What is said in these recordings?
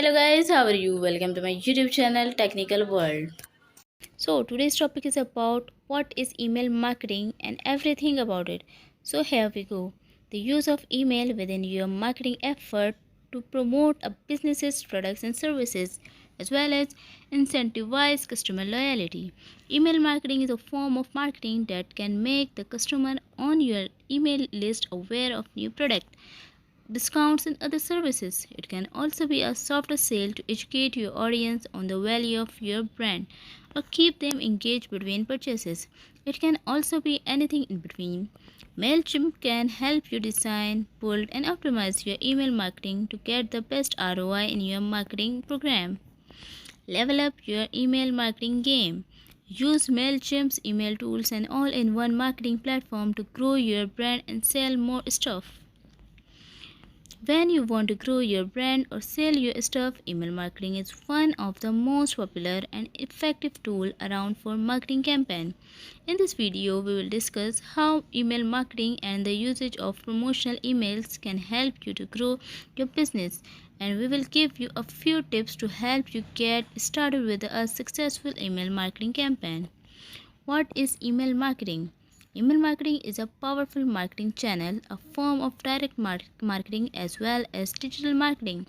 Hello guys, how are you? Welcome to my YouTube channel Technical World. So today's topic is about what is email marketing and everything about it. So here we go. The use of email within your marketing effort to promote a business's products and services as well as incentivize customer loyalty. Email marketing is a form of marketing that can make the customer on your email list aware of new product discounts and other services. It can also be a softer sale to educate your audience on the value of your brand or keep them engaged between purchases. It can also be anything in between. MailChimp can help you design, build, and optimize your email marketing to get the best ROI in your marketing program. Level up your email marketing game. Use MailChimp's email tools and all in one marketing platform to grow your brand and sell more stuff. When you want to grow your brand or sell your stuff, email marketing is one of the most popular and effective tool around for marketing campaign. In this video, we will discuss how email marketing and the usage of promotional emails can help you to grow your business, and we will give you a few tips to help you get started with a successful email marketing campaign. What is email marketing? Email marketing is a powerful marketing channel, a form of direct marketing as well as digital marketing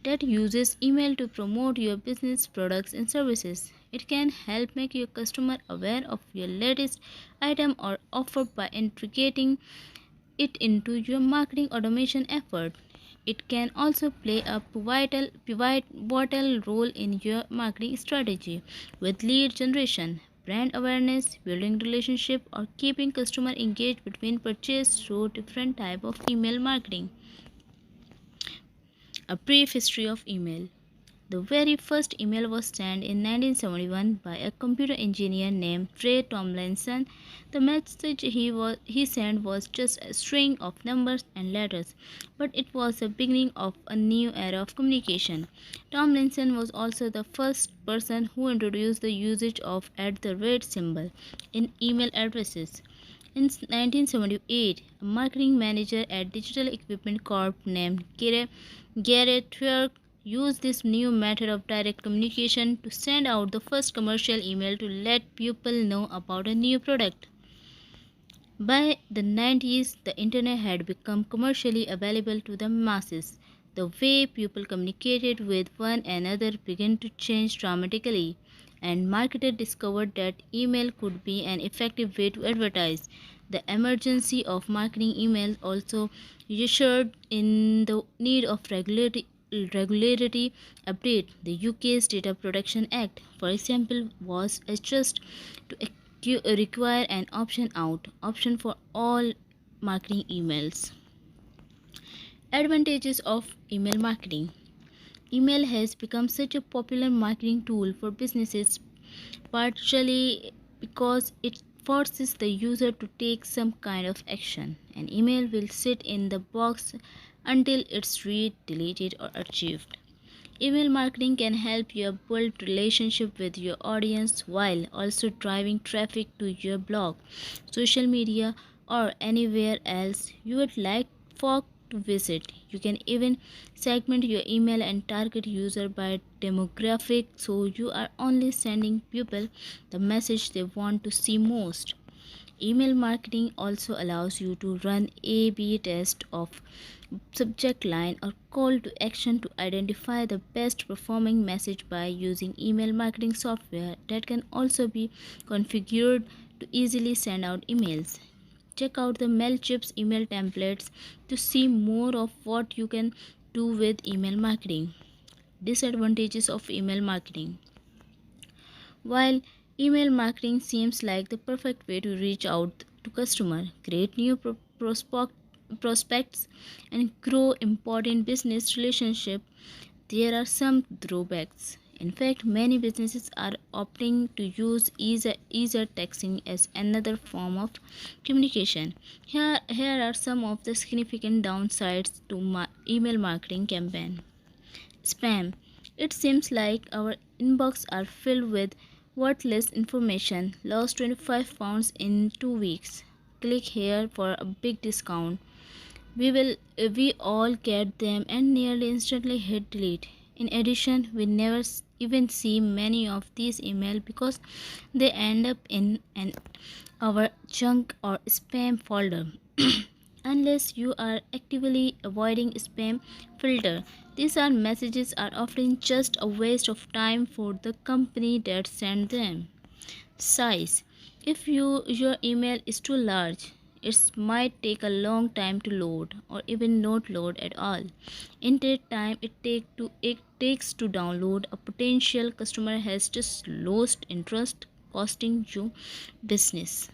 that uses email to promote your business products and services. It can help make your customer aware of your latest item or offer by integrating it into your marketing automation effort. It can also play a pivotal role in your marketing strategy with lead generation, brand awareness, building relationship, or keeping customer engaged between purchase through different type of email marketing. A brief history of email. The very first email was sent in 1971 by a computer engineer named Ray Tomlinson. The message he sent was just a string of numbers and letters, but it was the beginning of a new era of communication. Tomlinson was also the first person who introduced the usage of @ symbol in email addresses. In 1978, a marketing manager at Digital Equipment Corp named Garrett Twerk used this new method of direct communication to send out the first commercial email to let people know about a new product. By the 90s, the internet had become commercially available to the masses. The way people communicated with one another began to change dramatically, and marketers discovered that email could be an effective way to advertise. The emergence of marketing emails also ushered in the need of regularity update. The UK's Data Protection Act, for example, was adjusted to require an option for all marketing emails. Advantages of email marketing. Email has become such a popular marketing tool for businesses, partially because it forces the user to take some kind of action. An email will sit in the box until it's read, deleted, or archived. Email marketing can help you build relationship with your audience while also driving traffic to your blog, social media, or anywhere else you would like folk to visit. You can even segment your email and target user by demographic so you are only sending people the message they want to see most. Email marketing also allows you to run A/B tests of subject line or call to action to identify the best performing message by using email marketing software that can also be configured to easily send out emails. Check out the MailChimp's email templates to see more of what you can do with email marketing. Disadvantages of email marketing. While email marketing seems like the perfect way to reach out to customer, create new prospects, and grow important business relationship, there are some drawbacks. In fact, many businesses are opting to use easier texting as another form of communication. Here are some of the significant downsides to email marketing campaign. Spam. It seems like our inbox are filled with worthless information. Lost 25 pounds in 2 weeks. Click here for a big discount. We all get them and nearly instantly hit delete. In addition, we never even see many of these emails because they end up in our junk or spam folder. Unless you are actively avoiding spam filter, these are messages are often just a waste of time for the company that sent them. Size: if your email is too large, it might take a long time to load or even not load at all. In that time it takes to download, a potential customer has just lost interest, costing you business.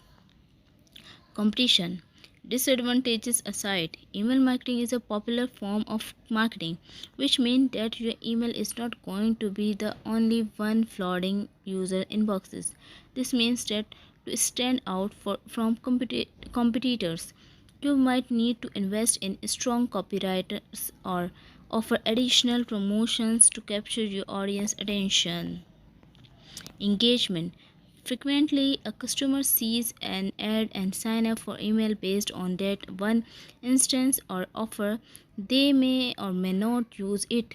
Competition. Disadvantages aside, email marketing is a popular form of marketing, which means that your email is not going to be the only one flooding user inboxes. This means that to stand out from competitors, you might need to invest in strong copywriters or offer additional promotions to capture your audience attention. Engagement. Frequently, a customer sees an ad and sign up for email based on that one instance or offer. They may or may not use it.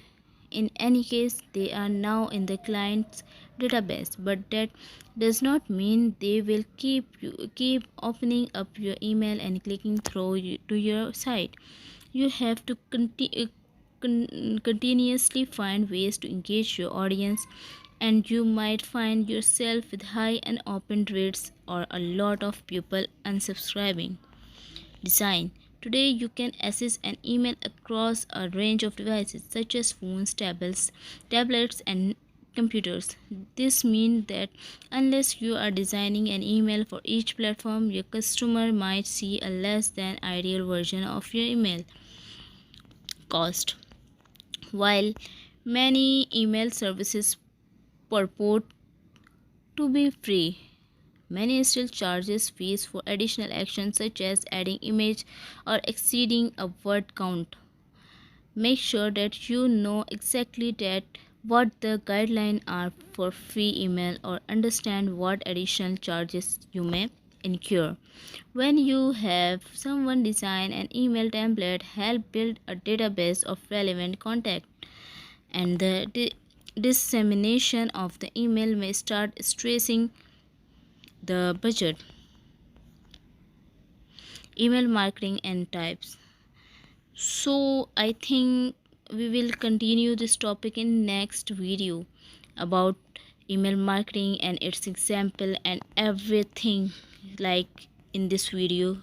In any case, they are now in the client's database, but that does not mean they will keep opening up your email and clicking through to your site. You have to continuously find ways to engage your audience, and you might find yourself with high unopened rates or a lot of people unsubscribing. Design. Today, you can access an email across a range of devices such as phones, tablets, and computers. This means that unless you are designing an email for each platform, your customer might see a less than ideal version of your email. Cost. While many email services purport to be free, many still charges fees for additional actions such as adding image or exceeding a word count. Make sure that you know exactly that what the guidelines are for free email or understand what additional charges you may incur. When you have someone design an email template, help build a database of relevant contact, and the dissemination of the email may start stressing the budget. Email marketing and types. So I think we will continue this topic in next video about email marketing and its example and everything like in this video.